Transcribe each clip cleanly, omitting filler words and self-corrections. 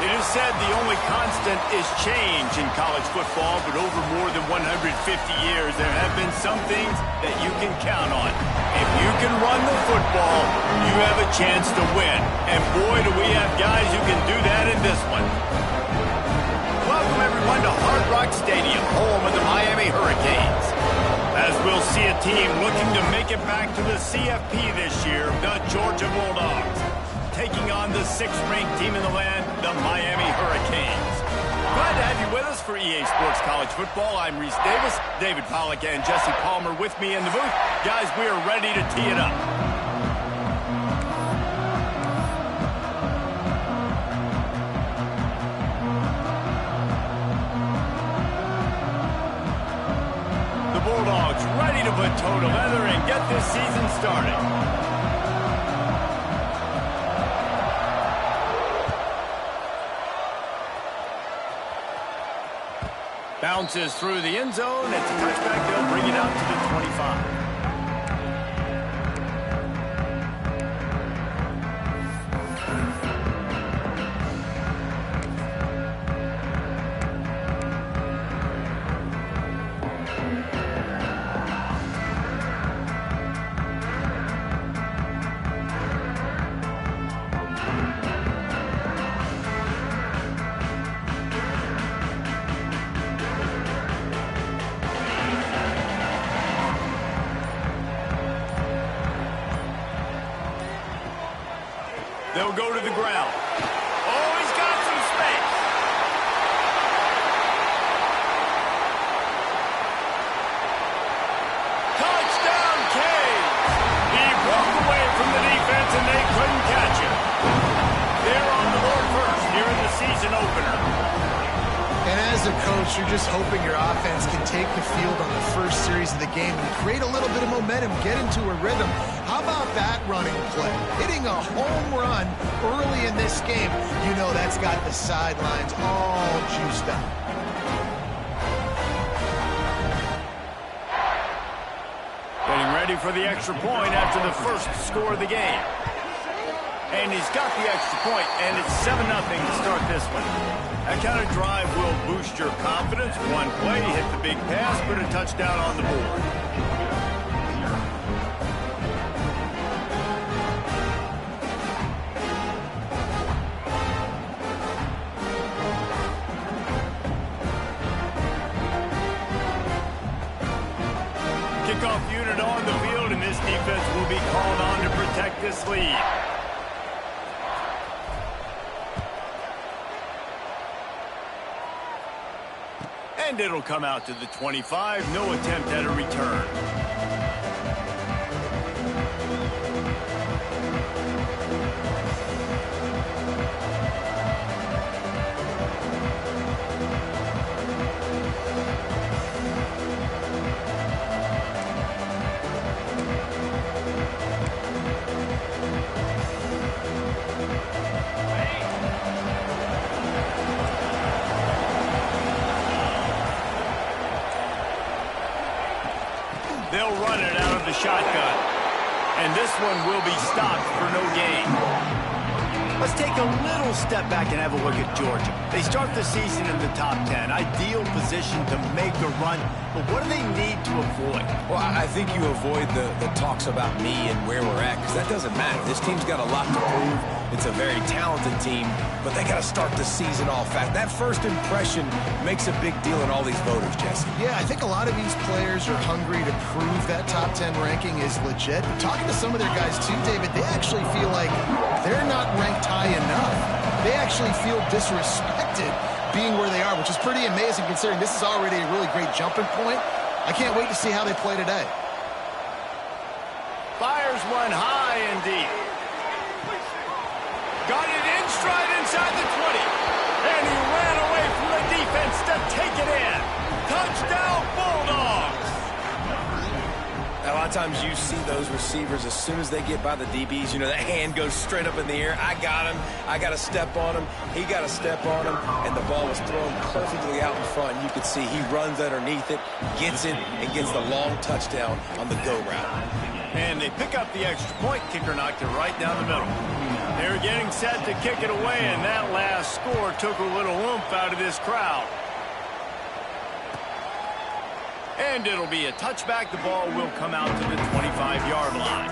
It is said the only constant is change in college football, but over more than 150 years, there have been some things that you can count on. If you can run the football, you have a chance to win. And boy, do we have guys who can do that in this one. Welcome, everyone, to Hard Rock Stadium, home of the Miami Hurricanes. As we'll see a team looking to make it back to the CFP this year, the Georgia Bulldogs, taking on the 6th-ranked team in the land, the Miami Hurricanes. Glad to have you with us for EA Sports College Football. I'm Reese Davis, David Pollack, and Jesse Palmer with me in the booth. Guys, we are ready to tee it up. The Bulldogs ready to put toe to leather and get this season started. Bounces through the end zone. It's a touchback. They'll bring it out to the 25. They'll go to the ground. Oh, he's got some space. Touchdown, Canes. He broke away from the defense, and they couldn't catch him. They're on the board first here in the season opener. And as a coach, you're just hoping your offense can take the field on the first series of the game and create a little bit of momentum, get into a rhythm. How about that running play? Hitting a home run early in this game. You know that's got the sidelines all juiced up. Getting ready for the extra point after the first score of the game. And he's got the extra point, and it's 7-0 to start this one. That kind of drive will boost your confidence. One play, hit the big pass, put a touchdown on the board. Kickoff unit on the field, and this defense will be called on to protect this lead. And it'll come out to the 25. No attempt at a return. They'll run it out of the shotgun. And this one will be stopped for no gain. Let's take a little step back and have a look at Georgia. They start the season in the top 10. Ideal position to make a run. But what do they need to avoid? Well, I think you avoid the talks about me and where we're at, because that doesn't matter. This team's got a lot to prove. It's a very talented team, but they got to start the season off fast. That first impression makes a big deal in all these voters, Jesse. Yeah, I think a lot of these players are hungry to prove that top 10 ranking is legit. But talking to some of their guys too, David, they actually feel like they're not ranked high enough. They actually feel disrespected being where they are, which is pretty amazing considering this is already a really great jumping point. I can't wait to see how they play today. Fires one high and deep. Got it in stride inside the 20. And he ran away from the defense to take it in. Touchdown, Bulldogs. A lot of times you see those receivers, as soon as they get by the DBs, you know, that hand goes straight up in the air. I got him. I got to step on him. He got to step on him. And the ball was thrown perfectly out in front. You could see he runs underneath it, gets it, and gets the long touchdown on the go route. And they pick up the extra point. Kicker knocked it right down the middle. They're getting set to kick it away, and that last score took a little oomph out of this crowd. And it'll be a touchback. The ball will come out to the 25-yard line.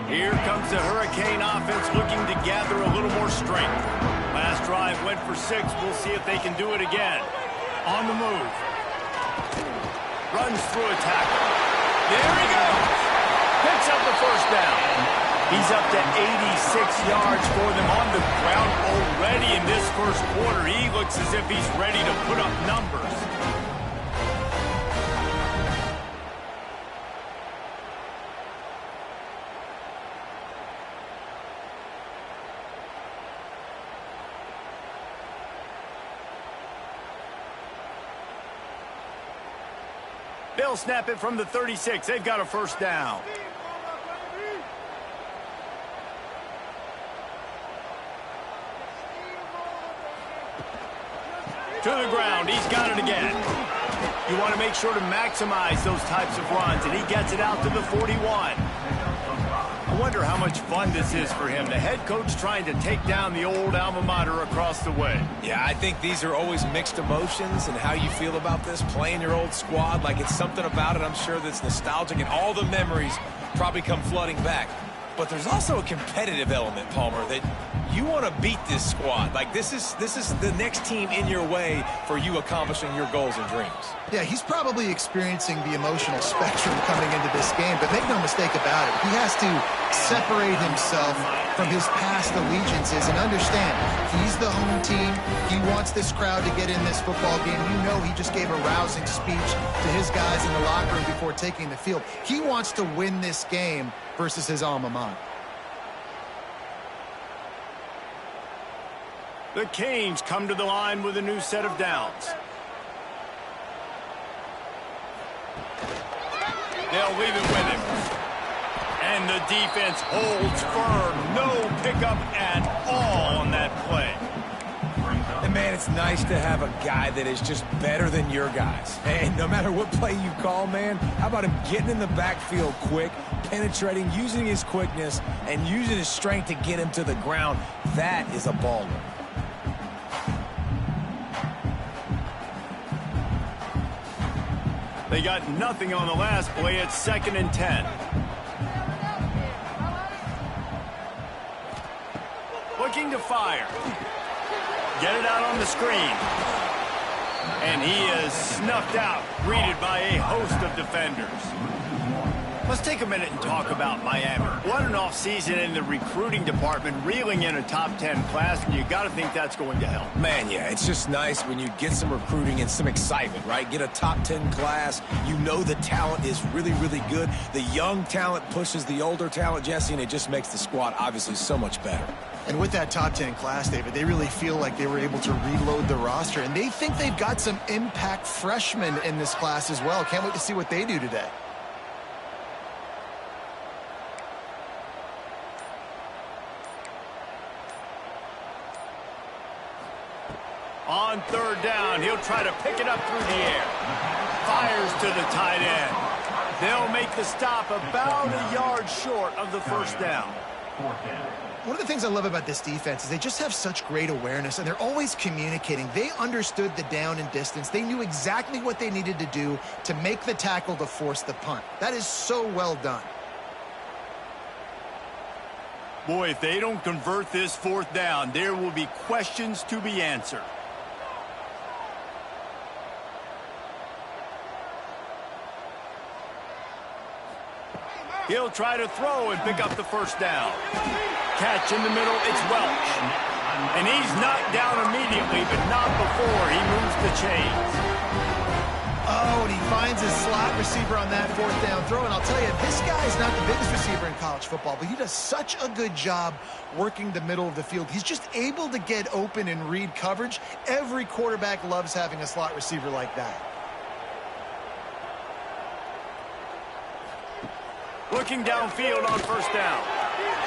Here comes the Hurricane offense looking to gather a little more strength. Last drive went for 6. We'll see if they can do it again. On the move. Runs through a tackle. There he goes. Picks up the first down. He's up to 86 yards for them on the ground already in this first quarter. He looks as if he's ready to put up numbers. They'll snap it from the 36. They've got a first down. To the ground. He's got it again. You want to make sure to maximize those types of runs, and he gets it out to the 41. I wonder how much fun this is for him. The head coach trying to take down the old alma mater across the way. Yeah, I think these are always mixed emotions and how you feel about this, playing your old squad. Like, it's something about it, I'm sure, that's nostalgic, and all the memories probably come flooding back. But there's also a competitive element, Palmer, that you want to beat this squad. Like, this is the next team in your way for you accomplishing your goals and dreams. Yeah, he's probably experiencing the emotional spectrum coming into this game, but make no mistake about it. He has to separate himself from his past allegiances and understand he's the home team. He wants this crowd to get in this football game. You know, he just gave a rousing speech to his guys in the locker room before taking the field. He wants to win this game versus his alma mater. The Canes come to the line with a new set of downs. They'll leave it with him. And the defense holds firm. No pickup at all on that play. And, man, it's nice to have a guy that is just better than your guys. And no matter what play you call, man, how about him getting in the backfield quick, penetrating, using his quickness, and using his strength to get him to the ground? That is a baller. They got nothing on the last play. It's 2nd and 10. Looking to fire. Get it out on the screen. And he is snuffed out, greeted by a host of defenders. Let's take a minute and talk about Miami. What an offseason in the recruiting department, reeling in a top 10 class, and you got to think that's going to help. Man, yeah, it's just nice when you get some recruiting and some excitement, right? Get a top 10 class. You know the talent is really, really good. The young talent pushes the older talent, Jesse, and it just makes the squad obviously so much better. And with that top 10 class, David, they really feel like they were able to reload the roster, and they think they've got some impact freshmen in this class as well. Can't wait to see what they do today. On 3rd down, he'll try to pick it up through the air. Fires to the tight end. They'll make the stop about a yard short of the first down. One of the things I love about this defense is they just have such great awareness, and they're always communicating. They understood the down and distance. They knew exactly what they needed to do to make the tackle to force the punt. That is so well done. Boy, if they don't convert this 4th down, there will be questions to be answered. He'll try to throw and pick up the first down. Catch in the middle, it's Welch. And he's knocked down immediately, but not before he moves the chains. Oh, and he finds his slot receiver on that 4th down throw. And I'll tell you, this guy is not the biggest receiver in college football, but he does such a good job working the middle of the field. He's just able to get open and read coverage. Every quarterback loves having a slot receiver like that. Looking downfield on first down.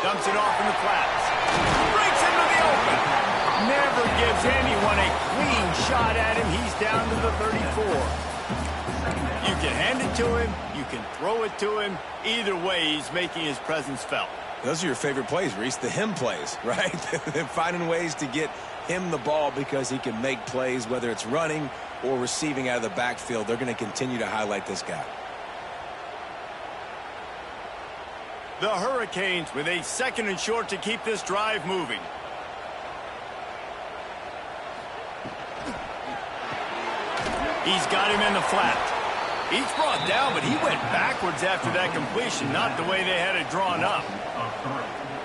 Dumps it off in the flats. Breaks into the open. Never gives anyone a clean shot at him. He's down to the 34. You can hand it to him. You can throw it to him. Either way, he's making his presence felt. Those are your favorite plays, Reese, the him plays, right? Finding ways to get him the ball because he can make plays, whether it's running or receiving out of the backfield. They're going to continue to highlight this guy. The Hurricanes with a 2nd and short to keep this drive moving. He's got him in the flat. He's brought down, but he went backwards after that completion, not the way they had it drawn up.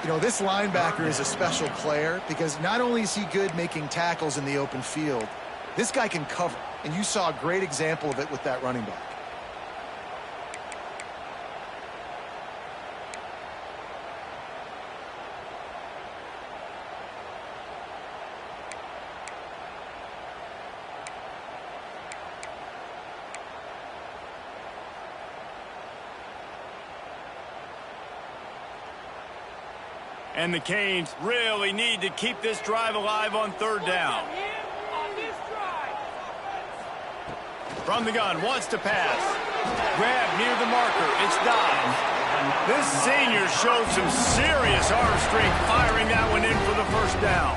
You know, this linebacker is a special player because not only is he good making tackles in the open field, this guy can cover. And you saw a great example of it with that running back. And the Canes really need to keep this drive alive on 3rd down. From the gun, wants to pass. Grab near the marker. It's Dobbs. This senior showed some serious arm strength firing that one in for the 1st down.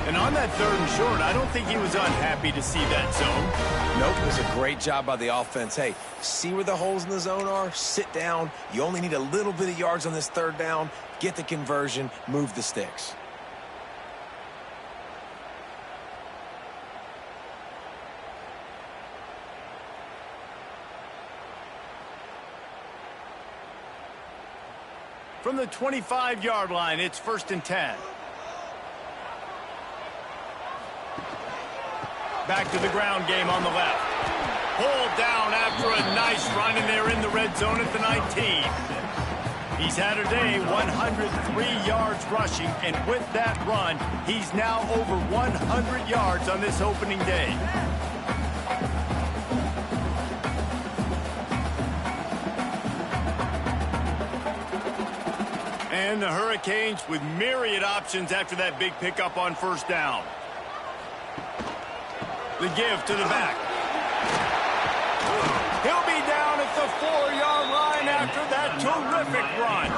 And on that 3rd and short, I don't think he was unhappy to see that zone. Nope, it was a great job by the offense. Hey, see where the holes in the zone are? Sit down. You only need a little bit of yards on this 3rd down. Get the conversion, move the sticks. From the 25-yard line, it's 1st and 10. Back to the ground game on the left. Pulled down after a nice run, and they're in the red zone at the 19. He's had a day, 103 yards rushing, and with that run, he's now over 100 yards on this opening day. And the Hurricanes with myriad options after that big pickup on 1st down. The give to the back. He'll be down at the 4-yard line after that terrific run.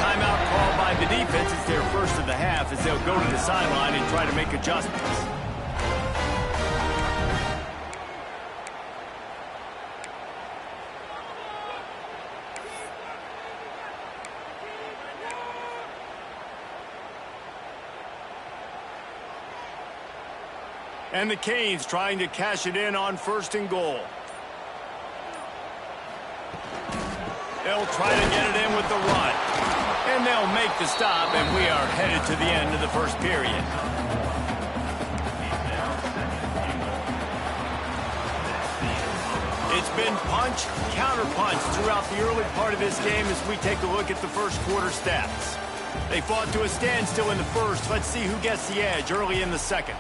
Timeout called by the defense. It's their 1st of the half as they'll go to the sideline and try to make adjustments. And the Canes trying to cash it in on 1st and goal. They'll try to get it in with the run. And they'll make the stop, and we are headed to the end of the 1st period. It's been punch, counter-punch throughout the early part of this game as we take a look at the 1st quarter stats. They fought to a standstill in the 1st. Let's see who gets the edge early in the 2nd.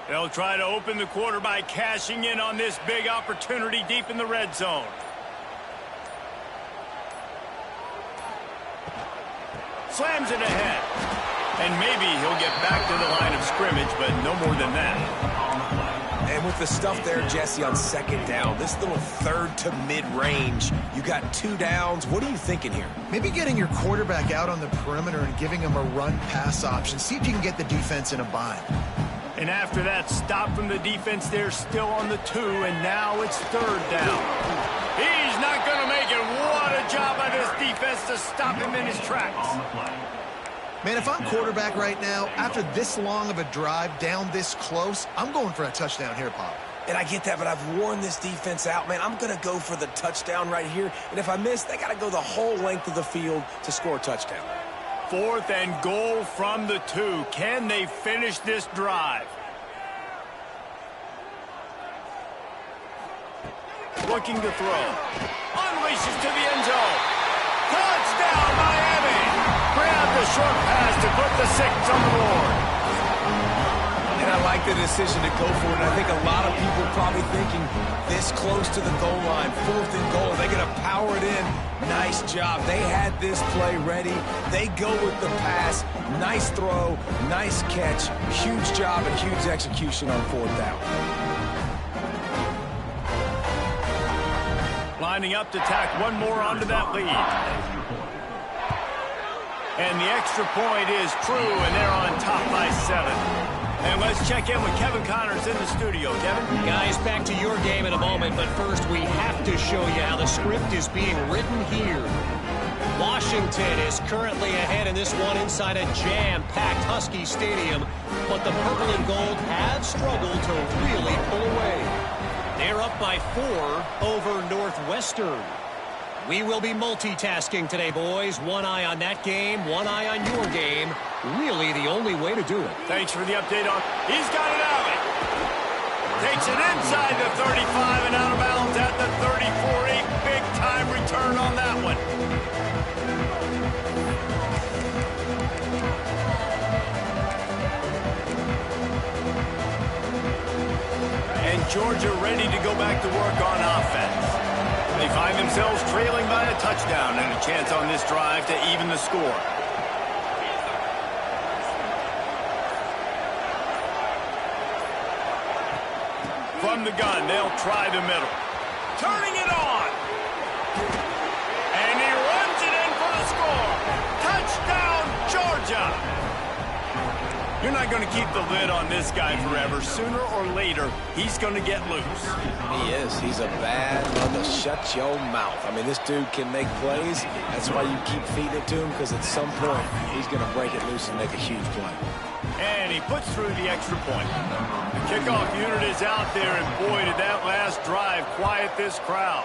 They'll try to open the quarter by cashing in on this big opportunity deep in the red zone. Slams it ahead. And maybe he'll get back to the line of scrimmage, but no more than that. And with the stuff there, Jesse, on 2nd down, this little 3rd to mid-range, you got 2 downs. What are you thinking here? Maybe getting your quarterback out on the perimeter and giving him a run-pass option. See if you can get the defense in a bind. And after that stop from the defense, they're still on the 2, and now it's 3rd down. He's not going to make it. What a job by this defense to stop him in his tracks. Man, if I'm quarterback right now, after this long of a drive down this close, I'm going for a touchdown here, Pop. And I get that, but I've worn this defense out, man. I'm going to go for the touchdown right here. And if I miss, they got to go the whole length of the field to score a touchdown. 4th and goal from the 2. Can they finish this drive? Looking to throw. Unleashes to the end zone. Touchdown, Miami. Grab the short pass to put the 6 on the board. And I like the decision to go for it. And I think a lot of people probably thinking this close to the goal line, 4th and goal, they're going to power it in. Nice job. They had this play ready. They go with the pass. Nice throw, nice catch. Huge job and huge execution on 4th down. Lining up to tack one more onto that lead. And the extra point is true, and they're on top by 7. And let's check in with Kevin Connors in the studio. Kevin? Guys, back to your game in a moment, but first we have to show you how the script is being written here. Washington is currently ahead in this one inside a jam-packed Husky Stadium, but the purple and gold have struggled to really pull away. They're up by 4 over Northwestern. We will be multitasking today, boys. One eye on that game, one eye on your game. Really the only way to do it. Thanks for the update on. He's got it out. Takes it inside the 35 and out of bounds at the 34. A big-time return on that one. And Georgia ready to go back to work on offense. They find themselves trailing by a touchdown and a chance on this drive to even the score. From the gun, they'll try the middle. Turning it on. And he runs it in for the score. Touchdown, Georgia. You're not going to keep the lid on this guy forever. Sooner or later, he's going to get loose. He is. He's a bad mother. Shut your mouth. I mean, this dude can make plays. That's why you keep feeding it to him, because at some point, he's going to break it loose and make a huge play. And he puts through the extra point. The kickoff unit is out there, and boy, did that last drive quiet this crowd.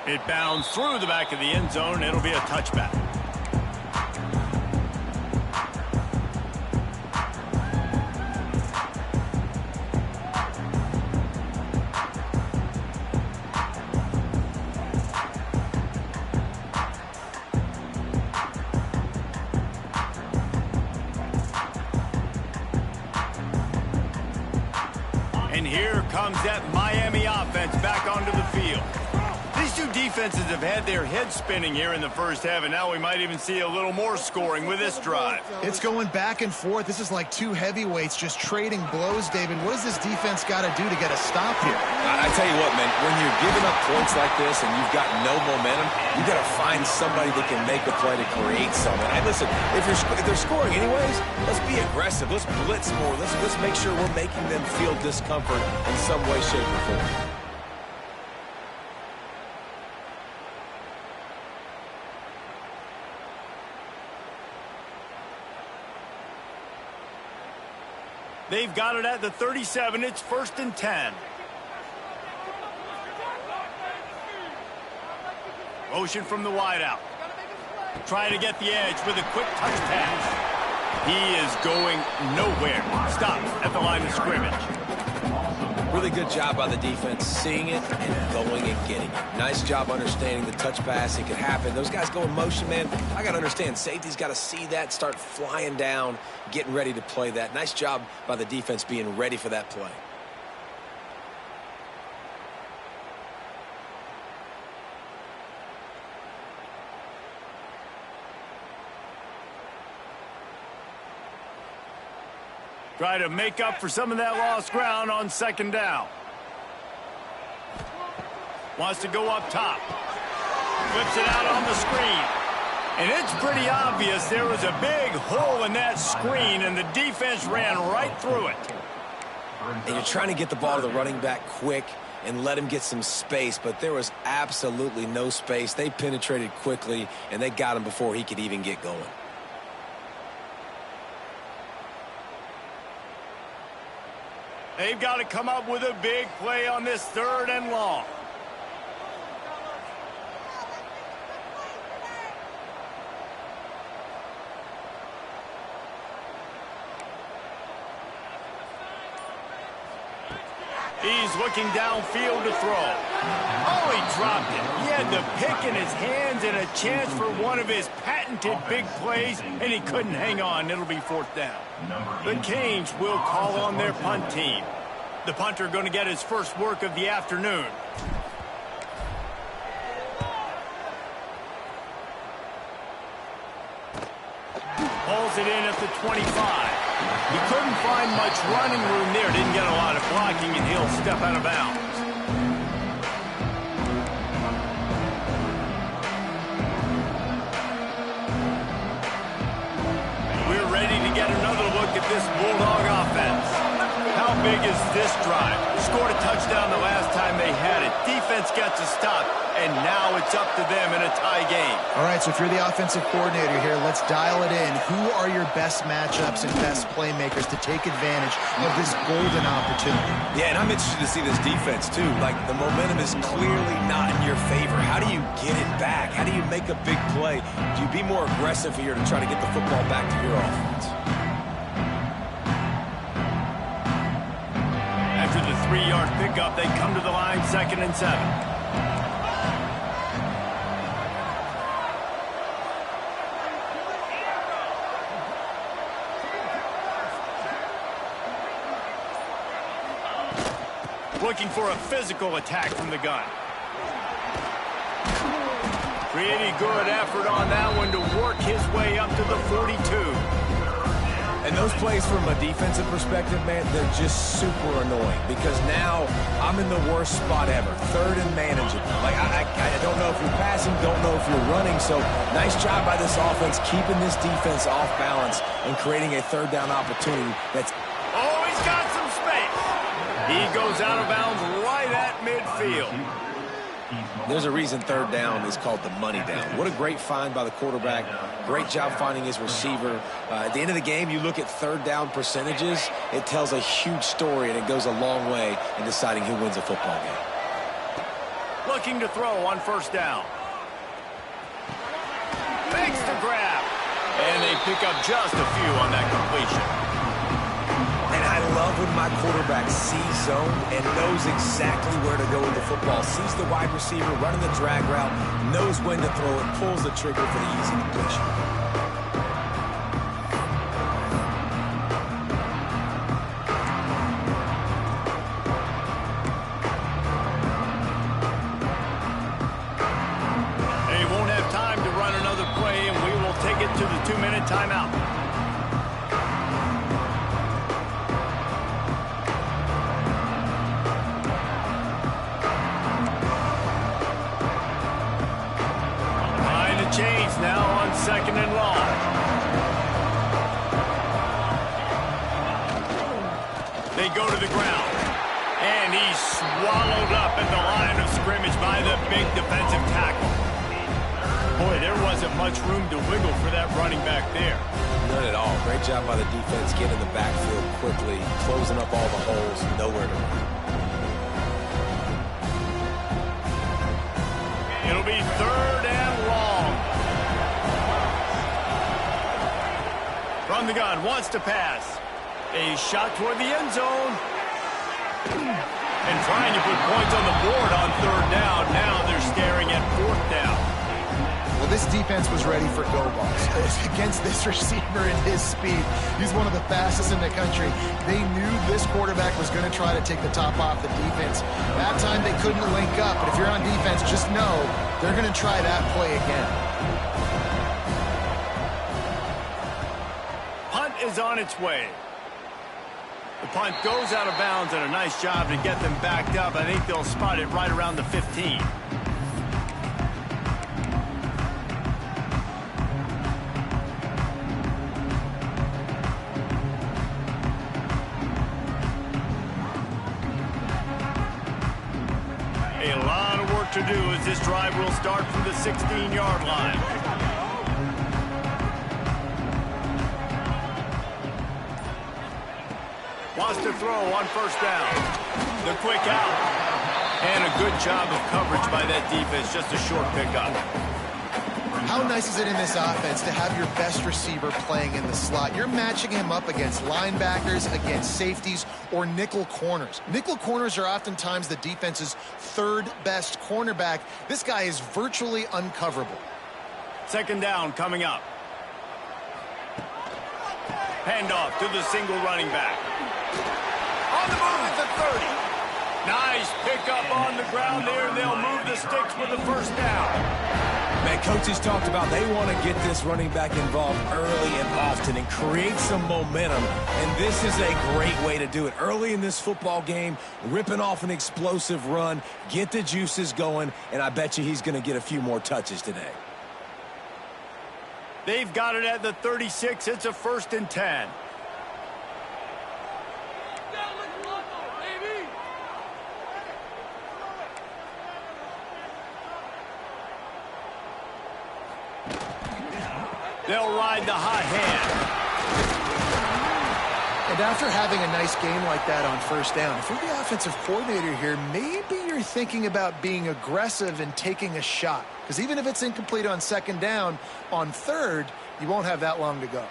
It bounds through the back of the end zone. It'll be a touchback. And here comes that Miami offense back onto the field. These two defenses have had their heads spinning here in the first half, and now we might even see a little more scoring with this drive. It's going back and forth. This is like two heavyweights just trading blows, David. What does this defense got to do to get a stop here? I tell you what, man, when you're giving up points like this and you've got no momentum, you got to find somebody that can make a play to create something. And listen, if they're scoring anyways, let's be aggressive. Let's blitz more. Let's make sure we're making them feel discomfort in some way, shape, or form. They've got it at the 37. It's 1st and 10. Motion from the wideout. Trying to get the edge with a quick touch pass. He is going nowhere. Stops at the line of scrimmage. Really good job by the defense, seeing it and going and getting it. Nice job understanding the touch pass. It could happen. Those guys go in motion, man. I got to understand, safety's got to see that, start flying down, getting ready to play that. Nice job by the defense being ready for that play. Try to make up for some of that lost ground on 2nd down. Wants to go up top. Flips it out on the screen. And it's pretty obvious there was a big hole in that screen, and the defense ran right through it. And you're trying to get the ball to the running back quick and let him get some space, but there was absolutely no space. They penetrated quickly, and they got him before he could even get going. They've got to come up with a big play on this 3rd and long. He's looking downfield to throw. Oh, he dropped it. He had the pick in his hands and a chance for one of his patented big plays, and he couldn't hang on. It'll be 4th down. The Canes will call on their punt team. The punter going to get his first work of the afternoon. Pulls it in at the 25. He couldn't find much running room there. Didn't get a lot of blocking, and he'll step out of bounds. We're ready to get another look at this Bulldog offense. How big is this drive? Scored a touchdown the last time they had it. Defense gets a stop, and now it's up to them in a tie game. All right, so if you're the offensive coordinator here, let's dial it in. Who are your best matchups and best playmakers to take advantage of this golden opportunity? Yeah, and I'm interested to see this defense, too. Like, the momentum is clearly not in your favor. How do you get it back? How do you make a big play? Do you be more aggressive here to try to get the football back to your offense? After the 3-yard pickup, they come to the line 2nd and 7. Looking for a physical attack from the gun. Pretty good effort on that one to work his way up to the 42. And those plays from a defensive perspective, man, they're just super annoying because now I'm in the worst spot ever. 3rd and manageable. Like, I don't know if you're passing, don't know if you're running. So nice job by this offense keeping this defense off balance and creating a 3rd down opportunity that's... Oh, he's got some space. He goes out of bounds right at midfield. There's a reason 3rd down is called the money down. What a great find by the quarterback. Great job finding his receiver. At the end of the game, you look at 3rd down percentages. It tells a huge story, and it goes a long way in deciding who wins a football game. Looking to throw on 1st down. Fakes the grab. And they pick up just a few on that completion. And I love when my quarterback sees zone and knows exactly where to go with the football. Sees the wide receiver running the drag route, knows when to throw it, pulls the trigger for the easy completion. They won't have time to run another play, and we will take it to the 2-minute timeout. Chains now on 2nd and long. They go to the ground. And he's swallowed up at the line of scrimmage by the big defensive tackle. Boy, there wasn't much room to wiggle for that running back there. None at all. Great job by the defense getting in the backfield quickly, closing up all the holes, nowhere to run. It'll be 3rd and long. From the gun, wants to pass. A shot toward the end zone. And trying to put points on the board on 3rd down. Now they're staring at 4th down. Well, this defense was ready for go balls against this receiver and his speed. He's one of the fastest in the country. They knew this quarterback was going to try to take the top off the defense. That time they couldn't link up, but if you're on defense, just know they're going to try that play again. Punt is on its way. The punt goes out of bounds, and a nice job to get them backed up. I think they'll spot it right around the 15. A lot of work to do as this drive will start from the 16-yard line. Wants to throw on 1st down. The quick out. And a good job of coverage by that defense. Just a short pickup. How nice is it in this offense to have your best receiver playing in the slot? You're matching him up against linebackers, against safeties, or nickel corners. Nickel corners are oftentimes the defense's third best cornerback. This guy is virtually uncoverable. Second down coming up. Handoff to the single running back. On the move at the 30. Nice pickup on the ground there. They'll move the sticks with the first down. Man, coaches talked about they want to get this running back involved early and often and create some momentum, and this is a great way to do it. Early in this football game, ripping off an explosive run, get the juices going, and I bet you he's going to get a few more touches today. They've got it at the 36. It's a 1st and 10. They'll ride the hot hand. And after having a nice game like that on first down, if you're the offensive coordinator here, maybe you're thinking about being aggressive and taking a shot. Because even if it's incomplete on second down, on third, you won't have that long to go.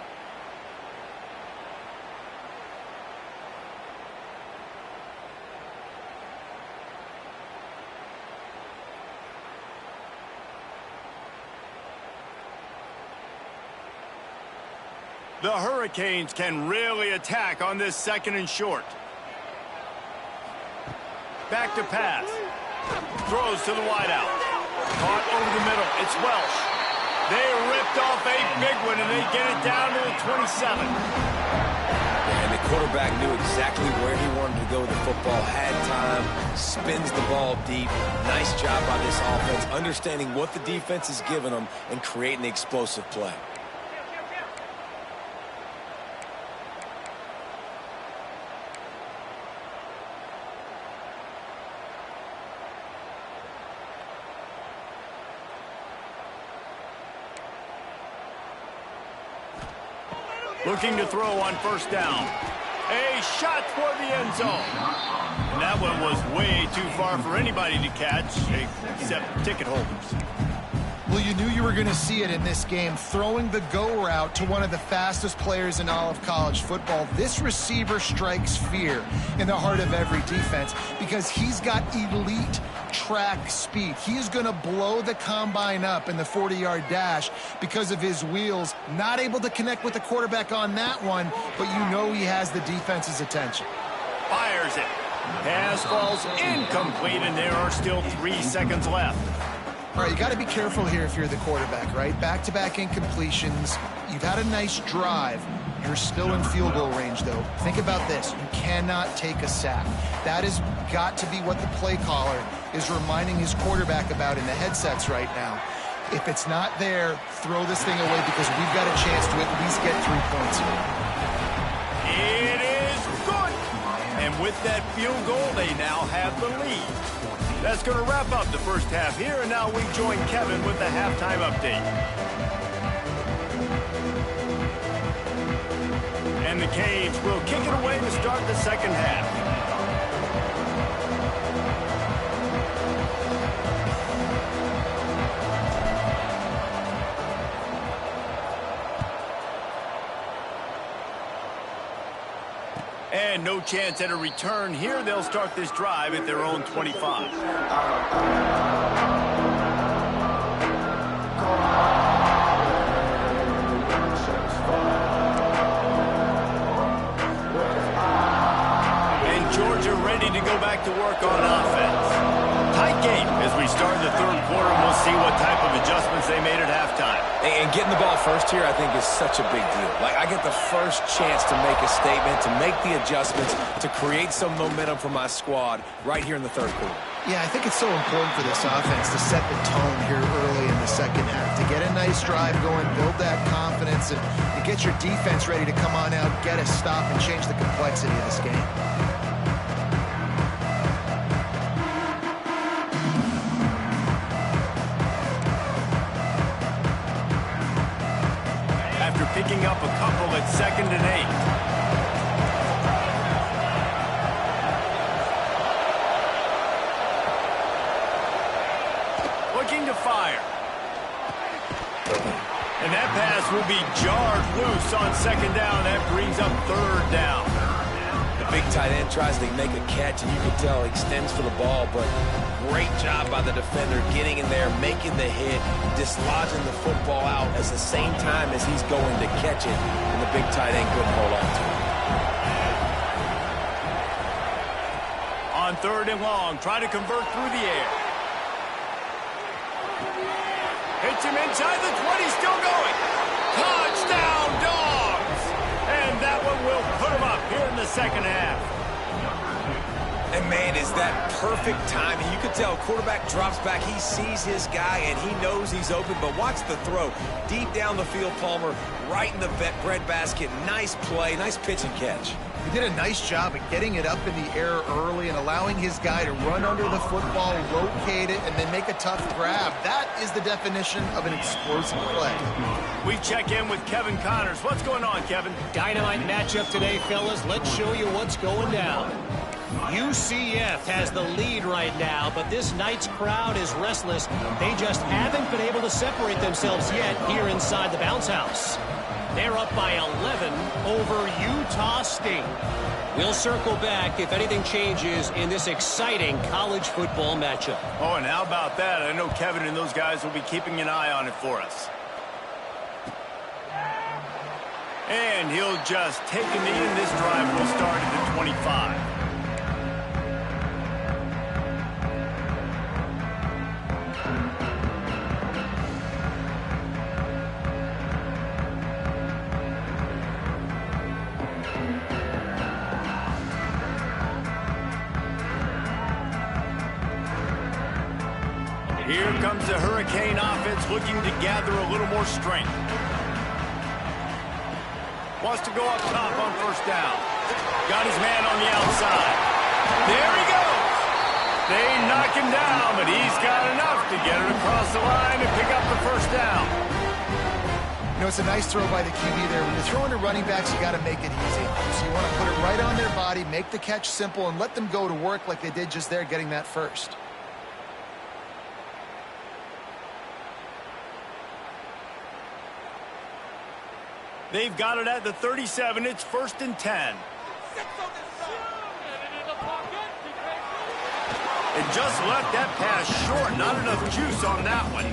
The Hurricanes can really attack on this 2nd and short. Back to pass. Throws to the wideout. Caught over the middle. It's Welsh. They ripped off a big one, and they get it down to the 27. And the quarterback knew exactly where he wanted to go with the football, had time, spins the ball deep. Nice job by this offense, understanding what the defense is giving them and creating the explosive play. Looking to throw on first down. A shot toward the end zone. And that one was way too far for anybody to catch, except ticket holders. Well, you knew you were going to see it in this game, throwing the go route to one of the fastest players in all of college football. This receiver strikes fear in the heart of every defense because he's got elite track speed. He is going to blow the combine up in the 40-yard dash because of his wheels. Not able to connect with the quarterback on that one, but you know he has the defense's attention. Fires it. Pass falls incomplete, and there are still 3 seconds left. All right, you got to be careful here if you're the quarterback, right? Back-to-back incompletions. You've had a nice drive. You're still in field goal range, though. Think about this. You cannot take a sack. That has got to be what the play caller is reminding his quarterback about in the headsets right now. If it's not there, throw this thing away because we've got a chance to at least get 3 points here. It is good. And with that field goal, they now have the lead. That's going to wrap up the first half here, and now we join Kevin with the halftime update. And the Canes will kick it away to start the second half. And no chance at a return here. They'll start this drive at their own 25. And Georgia ready to go back to work on offense. Tight game as we start the third quarter, and we'll see what type of adjustments they made at halftime. And getting the ball first here, I think, is such a big deal. Like, I get the first chance to make a statement, to make the adjustments, to create some momentum for my squad right here in the third quarter. Yeah, I think it's so important for this offense to set the tone here early in the second half, to get a nice drive going, build that confidence, and get your defense ready to come on out, get a stop, and change the complexity of this game. Picking up a couple at 2nd and 8. Looking to fire. And that pass will be jarred loose on second down. That brings up third down. The big tight end tries to make a catch, and you can tell he extends for the ball, but great job by the defender getting in there, making the hit, dislodging the football out at the same time as he's going to catch it, and the big tight end couldn't hold on to it. On third and long, try to convert through the air. Hits him inside the 20, still going. Touchdown, Dogs! And that one will put him up here in the second half. And, man, is that perfect timing. You can tell quarterback drops back. He sees his guy, and he knows he's open. But watch the throw. Deep down the field, Palmer, right in the breadbasket. Nice play, nice pitch and catch. He did a nice job of getting it up in the air early and allowing his guy to run under the football, locate it, and then make a tough grab. That is the definition of an explosive play. We check in with Kevin Connors. What's going on, Kevin? Dynamite matchup today, fellas. Let's show you what's going down. UCF has the lead right now, but this Knights crowd is restless. They just haven't been able to separate themselves yet here inside the bounce house. They're up by 11 over Utah State. We'll circle back if anything changes in this exciting college football matchup. Oh, and how about that? I know Kevin and those guys will be keeping an eye on it for us. And he'll just take a knee, and this drive will start at the 25. Here comes the Hurricane offense looking to gather a little more strength. Wants to go up top on first down. Got his man on the outside. There he goes. They knock him down, but he's got enough to get it across the line and pick up the first down. You know, it's a nice throw by the QB there. When you're throwing to running backs, you got to make it easy. So you want to put it right on their body, make the catch simple, and let them go to work like they did just there, getting that first. They've got it at the 37. It's 1st and 10. And just left that pass short. Not enough juice on that one.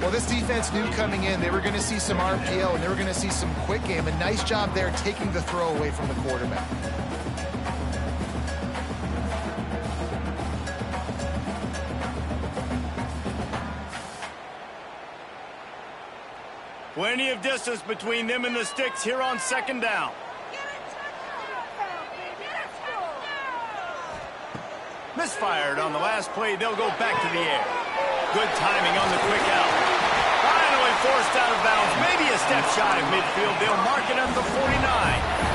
Well, this defense knew coming in they were going to see some RPO and they were going to see some quick game. A nice job there taking the throw away from the quarterback. Plenty of distance between them and the sticks here on second down. Misfired on the last play. They'll go back to the air. Good timing on the quick out. Finally forced out of bounds. Maybe a step shy of midfield. They'll mark it at the 49.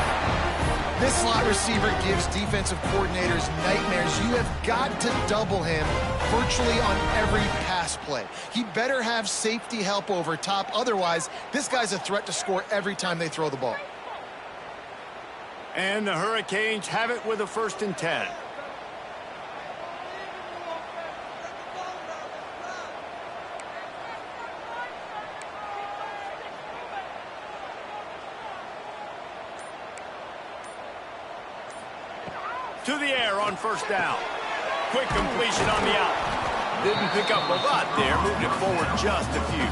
This slot receiver gives defensive coordinators nightmares. You have got to double him virtually on every pass play. He better have safety help over top. Otherwise, this guy's a threat to score every time they throw the ball. And the Hurricanes have it with a 1st and 10. To the air on first down. Quick completion on the out. Didn't pick up a lot there. Moved it forward just a few.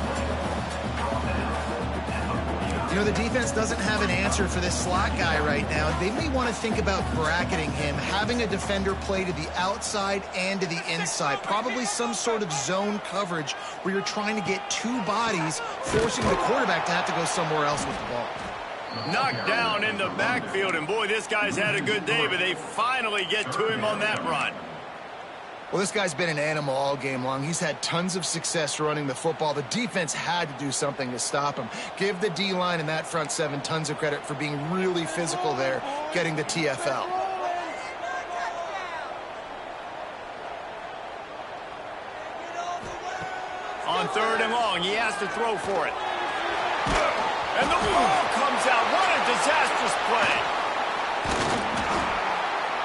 You know, the defense doesn't have an answer for this slot guy right now. They may want to think about bracketing him, having a defender play to the outside and to the inside. Probably some sort of zone coverage where you're trying to get two bodies, forcing the quarterback to have to go somewhere else with the ball. Knocked down in the backfield, and boy, this guy's had a good day, but they finally get to him on that run. Well, this guy's been an animal all game long. He's had tons of success running the football. The defense had to do something to stop him. Give the D-line and that front seven tons of credit for being really physical there, getting the TFL. On third and long, he has to throw for it. And the ball comes out. What a disastrous play.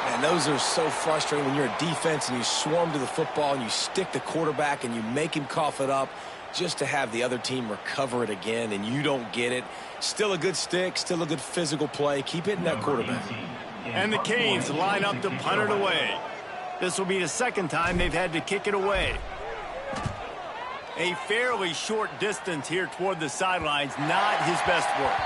And those are so frustrating when you're a defense and you swarm to the football and you stick the quarterback and you make him cough it up just to have the other team recover it again and you don't get it. Still a good stick, still a good physical play. Keep hitting that quarterback. And the Canes line up to punt it away. This will be the second time they've had to kick it away. A fairly short distance here toward the sidelines, not his best work.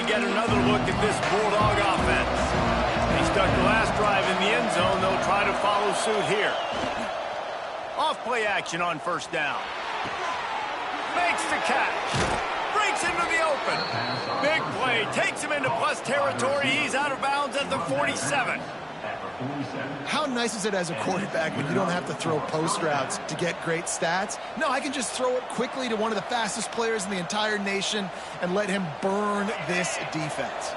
Get another look at this Bulldog offense. They stuck the last drive in the end zone. They'll try to follow suit here. Off play action on first down. Makes the catch. Breaks into the open. Big play. Takes him into plus territory. He's out of bounds at the 47. How nice is it as a quarterback when you don't have to throw post routes to get great stats? No, I can just throw it quickly to one of the fastest players in the entire nation and let him burn this defense.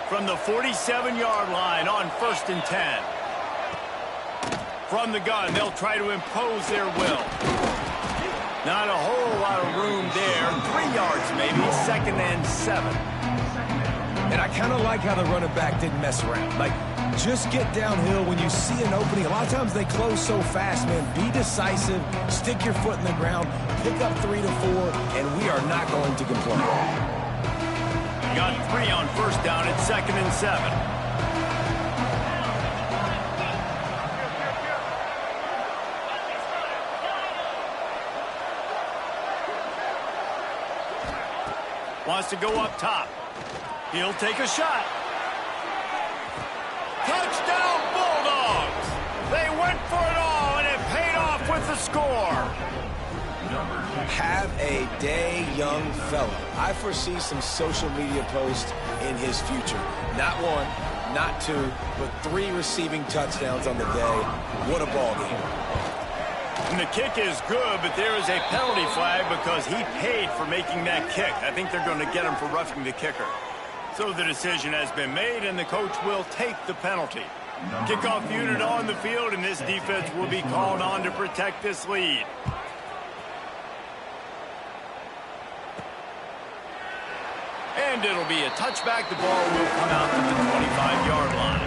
From the 47-yard line on 1st and 10. From the gun, they'll try to impose their will. Not a whole lot of room there. 3 yards maybe, 2nd and 7. And I kind of like how the running back didn't mess around. Like, just get downhill when you see an opening. A lot of times they close so fast, man. Be decisive, stick your foot in the ground, pick up 3 to 4, and we are not going to complain. Got 3 on first down at 2nd and 7. Wants to go up top. He'll take a shot. Touchdown Bulldogs! They went for it all, and it paid off with the score. Have a day, young fella. I foresee some social media posts in his future. Not 1, not 2, but 3 receiving touchdowns on the day. What a ball game. And the kick is good, but there is a penalty flag because he paid for making that kick. I think they're going to get him for roughing the kicker. So the decision has been made, and the coach will take the penalty. Kickoff unit on the field, and this defense will be called on to protect this lead. And it'll be a touchback. The ball will come out to the 25-yard line.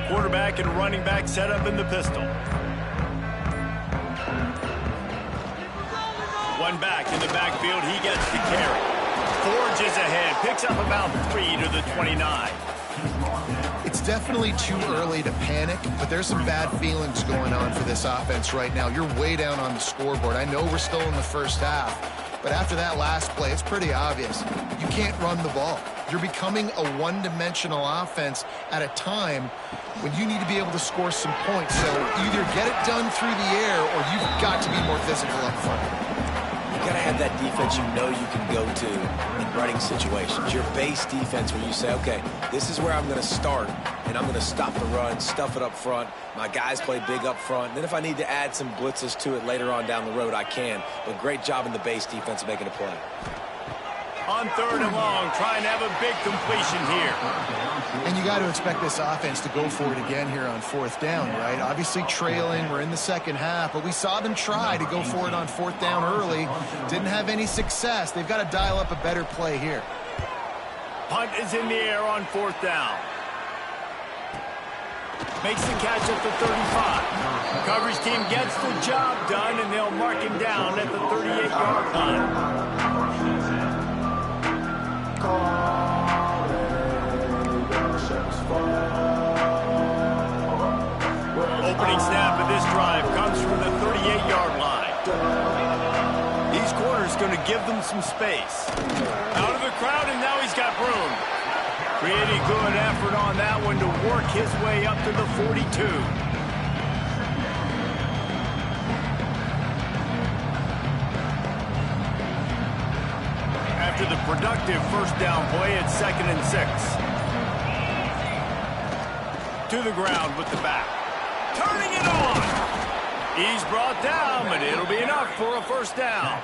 Quarterback and running back set up in the pistol. One back in the backfield. He gets the carry. Forges ahead. Picks up about 3 to the 29. It's definitely too early to panic, but there's some bad feelings going on for this offense right now. You're way down on the scoreboard. I know we're still in the first half, but after that last play, it's pretty obvious. You can't run the ball. You're becoming a one-dimensional offense at a time when you need to be able to score some points. So either get it done through the air or you've got to be more physical up front. You got to have that defense you know you can go to in running situations. Your base defense where you say, okay, this is where I'm going to start, and I'm going to stop the run, stuff it up front. My guys play big up front. And then if I need to add some blitzes to it later on down the road, I can. But great job in the base defense making a play. On 3rd and long, trying to have a big completion here. And you got to expect this offense to go for it again here on 4th down, right? Obviously trailing, we're in the second half, but we saw them try to go for it on 4th down early. Didn't have any success. They've got to dial up a better play here. Punt is in the air on 4th down. Makes the catch at the 35. Coverage team gets the job done, and they'll mark him down at the 38-yard line. Opening snap of this drive comes from the 38-yard line. These corners going to give them some space. Out of the crowd, and now he's got room. Pretty good effort on that one to work his way up to the 42. After the productive first down play, it's 2nd and 6. To the ground with the back. Turning it on. He's brought down, but it'll be enough for a first down.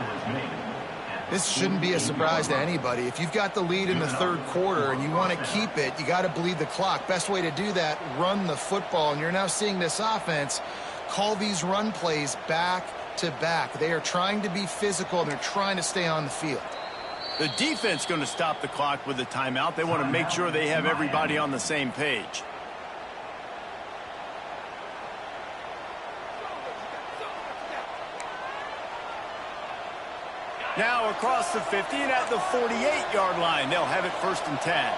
This shouldn't be a surprise to anybody. If you've got the lead in the third quarter and you want to keep it, you got to bleed the clock. Best way to do that, run the football. And you're now seeing this offense call these run plays back to back. They are trying to be physical, and they're trying to stay on the field. The defense going to stop the clock with a timeout. They want to make sure they have everybody on the same page. Now across the 50 and at the 48-yard line. They'll have it 1st and 10.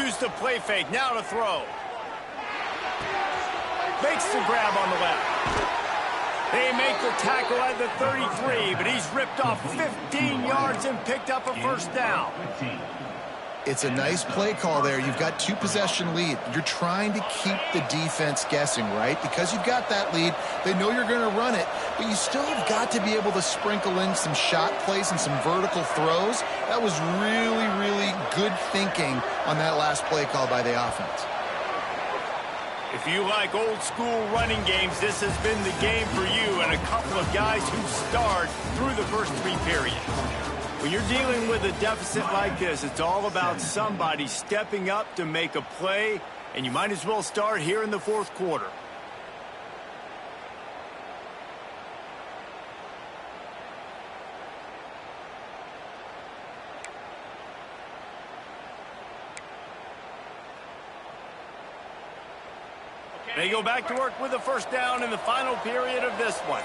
Use the play fake. Now to throw. Makes the grab on the left. They make the tackle at the 33, but he's ripped off 15 yards and picked up a first down. It's a nice play call there. You've got 2-possession lead. You're trying to keep the defense guessing, right? Because you've got that lead, they know you're going to run it, but you still have got to be able to sprinkle in some shot plays and some vertical throws. That was really, really good thinking on that last play call by the offense. If you like old-school running games, this has been the game for you and a couple of guys who starred through the first 3 periods. When you're dealing with a deficit like this, it's all about somebody stepping up to make a play, and you might as well start here in the 4th quarter. They go back to work with a first down in the final period of this one.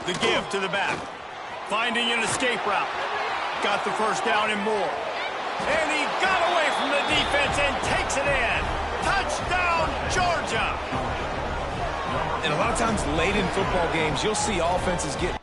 The give to the back. Finding an escape route. Got the first down and more. And he got away from the defense and takes it in. Touchdown, Georgia. And a lot of times late in football games, you'll see offenses get